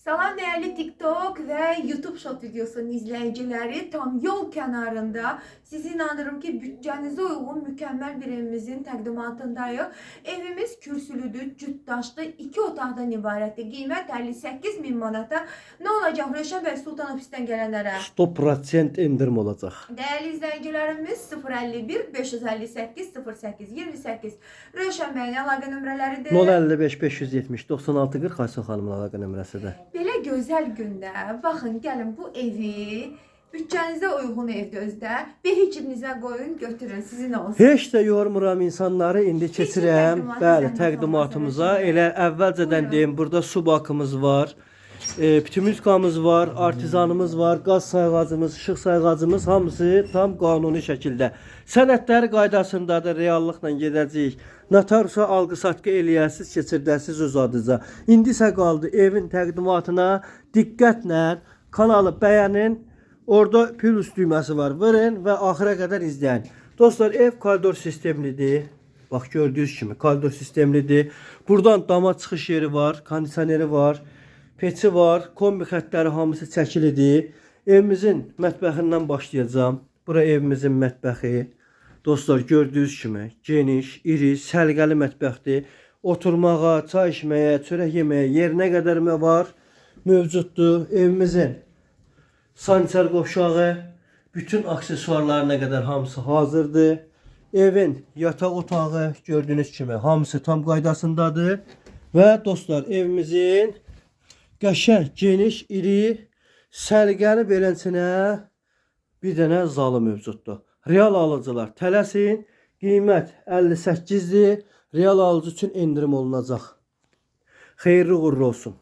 Salam değerli TikTok ve YouTube Short videosunun izleyicileri, tam yol kenarında sizi inanırım ki bütçenize uygun mükemmel bir evimizin təqdimatındayıq. Evimiz kürsülüdür, cütdaşlı, 2 otaqdan ibarətdir. Qiymət 58 min manata. Ne olacak Röşen Bey, Sultan ofisten gelenlere? 100% indirim olacaq. Değerli izleyicilerimiz 051 558 08 28 Röşen Bey'in əlaqə nömrələridir. 055 570 96 40 Aysun xanımın əlaqə nömrəsidir. Belə gözəl gündə baxın, gəlin bu evi bütçənizə uyğun evdə özdə behicibinizə qoyun, götürün, sizin olsun. Heç də yormuram insanları, indi keçirəm. təqdimatı Bəli, zəhmət təqdimatımıza. olmasa Elə əvvəlcədən Buyurun. deyim, burada su bakımız var. Pütümüzkamız var, artizanımız var, qaz sayğacımız, işıq sayğacımız hamısı tam qanuni şəkildə. Sənədləri qaydasındadır, reallıqla gedəcəyik. Notarusa alqı-satqı eləyəsiz, keçirdəsiz öz adıca. İndi isə qaldı evin təqdimatına diqqətlə kanalı bəyənin. Orada plus düyməsi var. Vurun və axıra qədər izləyin. Dostlar, ev koridor sistemlidir. Bax, gördüyünüz kimi koridor sistemlidir. Buradan dama çıxış yeri var, kondisioneri var. Peçi var, kombi xətləri hamısı çəkilidir. Evimizin mətbəxindən başlayacağım. Bura evimizin mətbəxi. Dostlar, gördüyünüz kimi geniş, iri, səlqəli mətbəxdir. Oturmağa, çay içməyə, çörək yeməyə yer nə qədər var mövcuddur. Evimizin sanitar qovşağı, bütün aksesuarlarına qədər hamısı hazırdır. Evin yataq otağı gördüyünüz kimi hamısı tam qaydasındadır. Və dostlar, evimizin qəşəng, geniş, iri, sərgəli beləsinə bir dənə zalı mövcuddur. Real alıcılar tələsin. Qiymət 58'dir. Real alıcı üçün indirim olunacaq. Xeyirli uğurlu olsun.